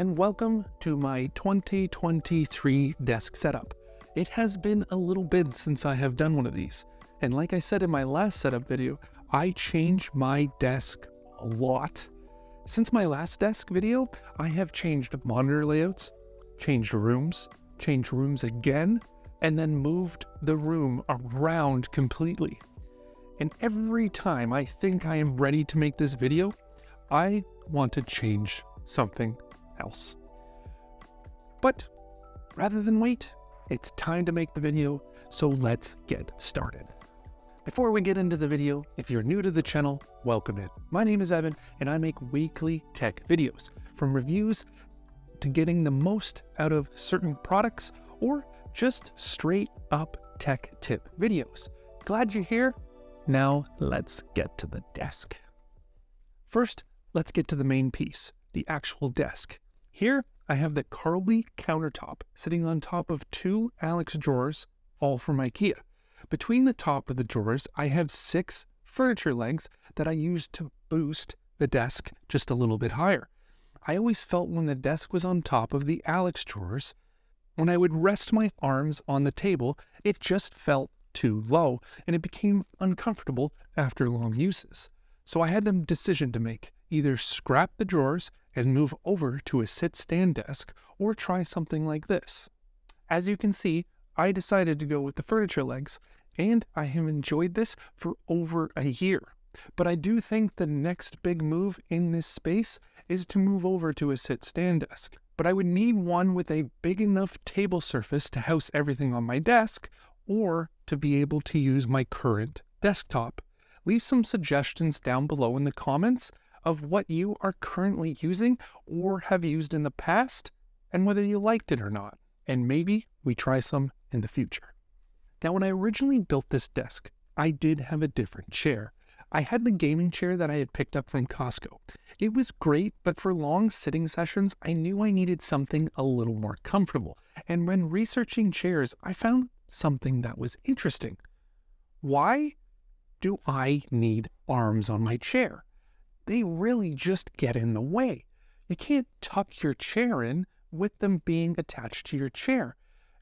and welcome to my 2023 desk setup. It has been a little bit since I have done one of these, and like I said in my last setup video, I changed my desk a lot. Since my last desk video, I have changed monitor layouts, changed rooms again, and then moved the room around completely. And every time I think I am ready to make this video, I want to change something else. But rather than wait, it's time to make the video, so let's get started. Before we get into the video, if you're new to the channel, welcome in. My name is Evan, and I make weekly tech videos, from reviews to getting the most out of certain products, or just straight up tech tip videos. Glad you're here. Now let's get to the desk. First, let's get to the main piece, the actual desk. Here, I have the Carlby countertop sitting on top of two Alex drawers, all from IKEA. Between the top of the drawers, I have 6 furniture legs that I use to boost the desk just a little bit higher. I always felt when the desk was on top of the Alex drawers, when I would rest my arms on the table, it just felt too low, and it became uncomfortable after long uses. So I had a decision to make: either scrap the drawers and move over to a sit-stand desk, or try something like this. As you can see, I decided to go with the furniture legs, and I have enjoyed this for over a year. But I do think the next big move in this space is to move over to a sit-stand desk. But I would need one with a big enough table surface to house everything on my desk, or to be able to use my current desktop. Leave some suggestions down below in the comments of what you are currently using or have used in the past, and whether you liked it or not. And maybe we try some in the future. Now, when I originally built this desk, I did have a different chair. I had the gaming chair that I had picked up from Costco. It was great, but for long sitting sessions, I knew I needed something a little more comfortable. And when researching chairs, I found something that was interesting. Why do I need arms on my chair? They really just get in the way. You can't tuck your chair in with them being attached to your chair.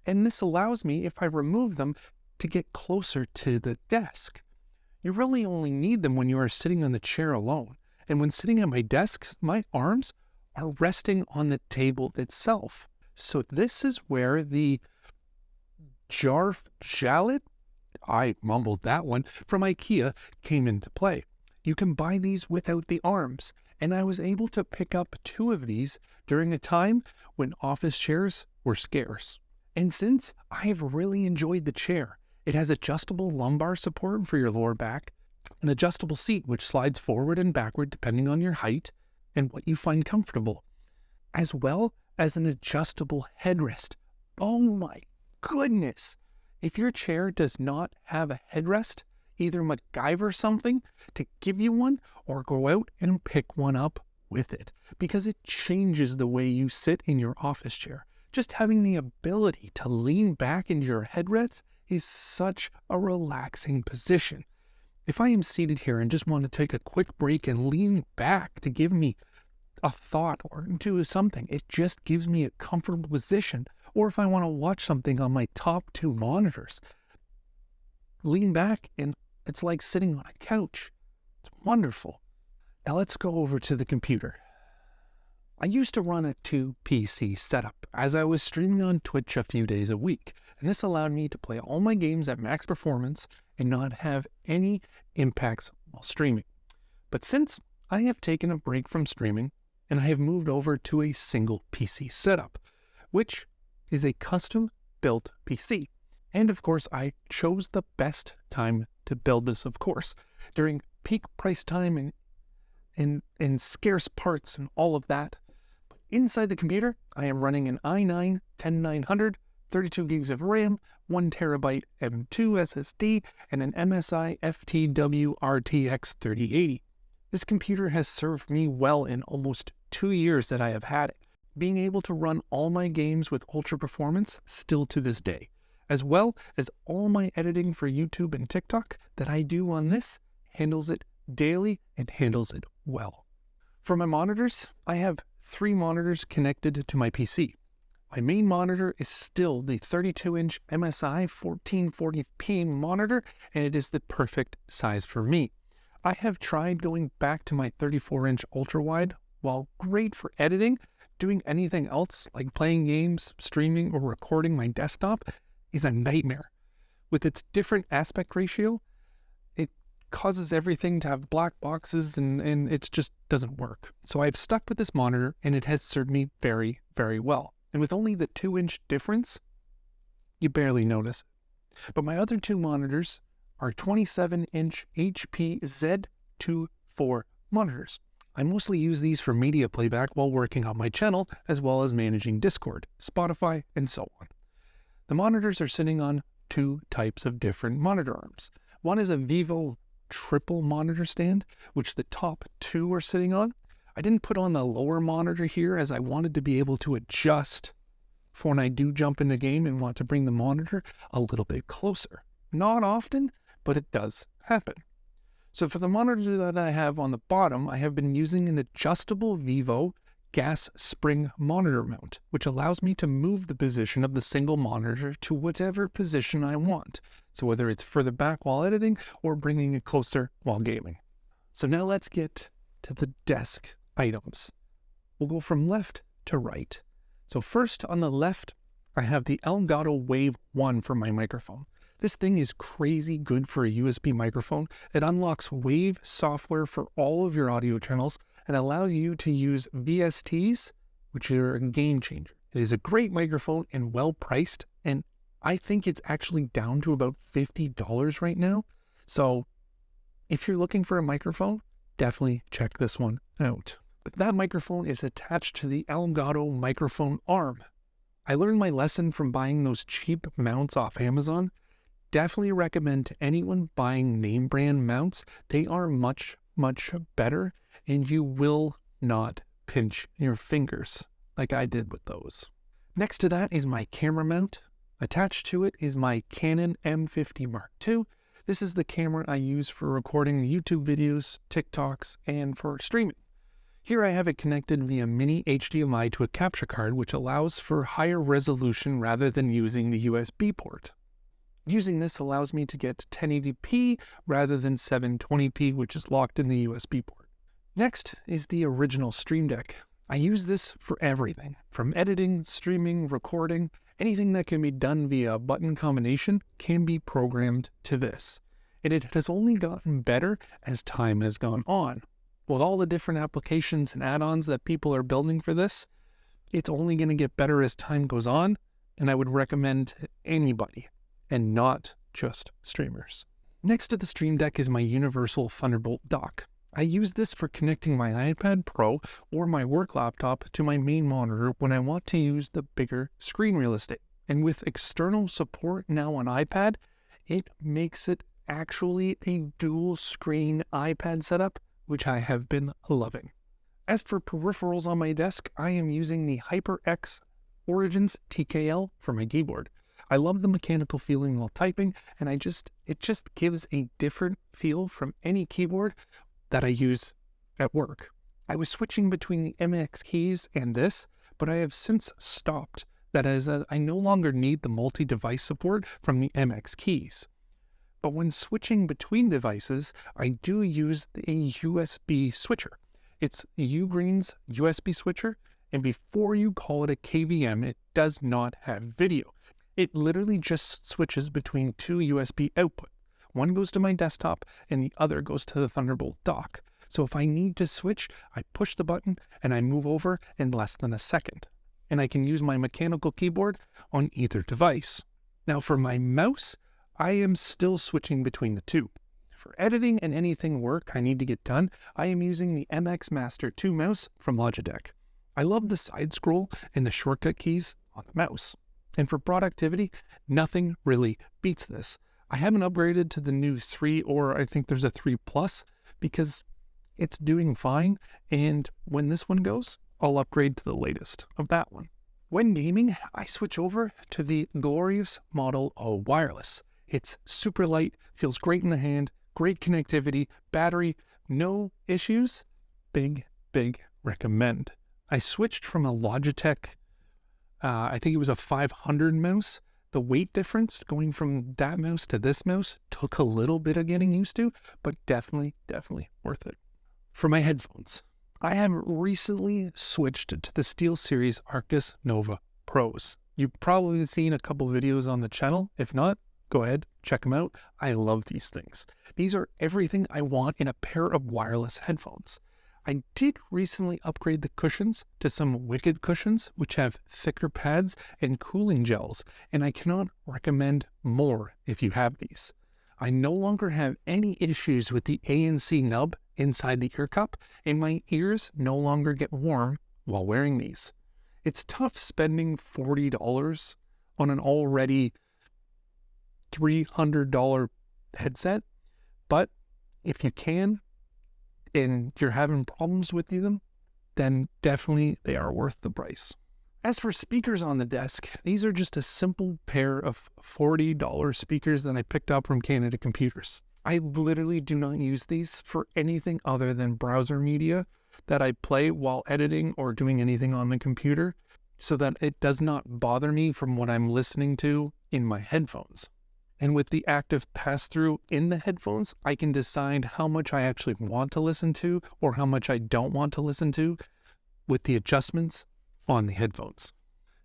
And this allows me, if I remove them, to get closer to the desk. You really only need them when you are sitting on the chair alone. And when sitting at my desk, my arms are resting on the table itself. So this is where the Jarf Jallet, I mumbled that one, from IKEA came into play. You can buy these without the arms, and I was able to pick up 2 of these during a time when office chairs were scarce. And since I have really enjoyed the chair, it has adjustable lumbar support for your lower back, an adjustable seat which slides forward and backward depending on your height and what you find comfortable, as well as an adjustable headrest. Oh my goodness! If your chair does not have a headrest, either MacGyver something to give you one, or go out and pick one up with it, because it changes the way you sit in your office chair. Just having the ability to lean back into your headrest is such a relaxing position. If I am seated here and just want to take a quick break and lean back to give me a thought or do something, it just gives me a comfortable position. Or if I want to watch something on my top 2 monitors, lean back and it's like sitting on a couch. It's wonderful. Now let's go over to the computer. I used to run a 2 PC setup as I was streaming on Twitch a few days a week, and this allowed me to play all my games at max performance and not have any impacts while streaming. But since I have taken a break from streaming, and I have moved over to a single PC setup, which is a custom-built PC. And of course, I chose the best time to build this, of course, during peak price time and scarce parts and all of that. But inside the computer, I am running an i9-10900, 32 gigs of RAM, 1 terabyte M2 SSD, and an MSI FTW RTX 3080. This computer has served me well in almost 2 years that I have had it, being able to run all my games with ultra performance still to this day, as well as all my editing for YouTube and TikTok that I do on this handles it daily and handles it well. For my monitors, I have 3 monitors connected to my PC. My main monitor is still the 32-inch MSI 1440p monitor, and it is the perfect size for me. I have tried going back to my 34-inch ultra-wide. While great for editing, doing anything else like playing games, streaming, or recording my desktop is a nightmare. With its different aspect ratio, it causes everything to have black boxes and it just doesn't work. So I've stuck with this monitor and it has served me very, very well. And with only the 2-inch difference, you barely notice. But my other 2 monitors are 27-inch HP Z2-4 monitors. I mostly use these for media playback while working on my channel, as well as managing Discord, Spotify, and so on. The monitors are sitting on 2 types of different monitor arms. One is a Vivo triple monitor stand, which the top 2 are sitting on. I didn't put on the lower monitor here as I wanted to be able to adjust for when I do jump in the game and want to bring the monitor a little bit closer. Not often, but it does happen. So for the monitor that I have on the bottom, I have been using an adjustable Vivo gas spring monitor mount, which allows me to move the position of the single monitor to whatever position I want. So whether it's further back while editing or bringing it closer while gaming. So now let's get to the desk items. We'll go from left to right. So first on the left, I have the Elgato Wave 1 for my microphone. This thing is crazy good for a USB microphone. It unlocks Wave software for all of your audio channels and allows you to use VSTs, which are a game changer. It is a great microphone and well priced, and I think it's actually down to about $50 right now. So if you're looking for a microphone, definitely check this one out. But that microphone is attached to the Elgato microphone arm. I learned my lesson from buying those cheap mounts off Amazon. Definitely recommend to anyone buying name brand mounts. They are much, much better, and you will not pinch your fingers like I did with those. Next to that is my camera mount. Attached to it is my Canon M50 Mark II. This is the camera I use for recording YouTube videos, TikToks, and for streaming. Here I have it connected via mini HDMI to a capture card, which allows for higher resolution rather than using the USB port. Using this allows me to get 1080p rather than 720p, which is locked in the USB port. Next is the original Stream Deck. I use this for everything, from editing, streaming, recording. Anything that can be done via a button combination can be programmed to this. And it has only gotten better as time has gone on. With all the different applications and add-ons that people are building for this, it's only going to get better as time goes on, and I would recommend anybody, and not just streamers. Next to the Stream Deck is my Universal Thunderbolt dock. I use this for connecting my iPad Pro or my work laptop to my main monitor when I want to use the bigger screen real estate. And with external support now on iPad, it makes it actually a dual screen iPad setup, which I have been loving. As for peripherals on my desk, I am using the HyperX Origins TKL for my keyboard. I love the mechanical feeling while typing, and it just gives a different feel from any keyboard that I use at work. I was switching between the MX keys and this, but I have since stopped. That is, I no longer need the multi-device support from the MX keys. But when switching between devices, I do use a USB switcher. It's Ugreen's USB switcher, and before you call it a KVM, it does not have video. It literally just switches between 2 USB outputs. One goes to my desktop and the other goes to the Thunderbolt dock. So if I need to switch, I push the button and I move over in less than a second. And I can use my mechanical keyboard on either device. Now for my mouse, I am still switching between the two. For editing and anything work I need to get done, I am using the MX Master 2 mouse from Logitech. I love the side scroll and the shortcut keys on the mouse. And for productivity, nothing really beats this. I haven't upgraded to the new 3, or I think there's a 3 Plus, because it's doing fine, and when this one goes, I'll upgrade to the latest of that one. When gaming, I switch over to the Glorious Model O Wireless. It's super light, feels great in the hand, great connectivity, battery, no issues. Big recommend. I switched from a Logitech, I think it was a 500 mouse. The weight difference going from that mouse to this mouse took a little bit of getting used to, but definitely worth it. For my headphones, I have recently switched to the SteelSeries Arctis Nova Pros. You've probably seen a couple videos on the channel. If not, go ahead, check them out. I love these things. These are everything I want in a pair of wireless headphones. I did recently upgrade the cushions to some Wicked cushions, which have thicker pads and cooling gels, and I cannot recommend more if you have these. I no longer have any issues with the ANC nub inside the ear cup, and my ears no longer get warm while wearing these. It's tough spending $40 on an already $300 headset, but if you can, and you're having problems with them, then definitely they are worth the price. As for speakers on the desk, these are just a simple pair of $40 speakers that I picked up from Canada Computers. I literally do not use these for anything other than browser media that I play while editing or doing anything on the computer, so that it does not bother me from what I'm listening to in my headphones. And with the active pass-through in the headphones, I can decide how much I actually want to listen to or how much I don't want to listen to with the adjustments on the headphones.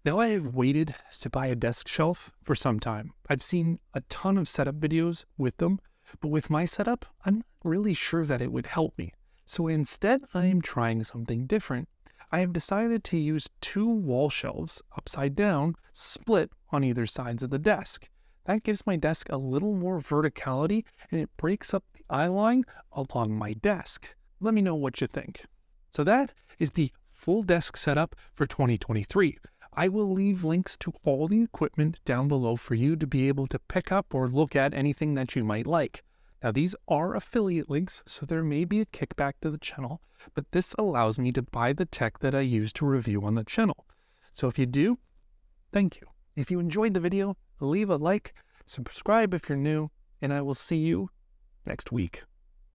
Now I have waited to buy a desk shelf for some time. I've seen a ton of setup videos with them, but with my setup, I'm not really sure that it would help me. So instead, I am trying something different. I have decided to use 2 wall shelves upside down, split on either sides of the desk. That gives my desk a little more verticality, and it breaks up the eye line along my desk. Let me know what you think. So that is the full desk setup for 2023. I will leave links to all the equipment down below for you to be able to pick up or look at anything that you might like. Now these are affiliate links, so there may be a kickback to the channel, but this allows me to buy the tech that I use to review on the channel. So if you do, thank you. If you enjoyed the video, leave a like, subscribe if you're new, and I will see you next week.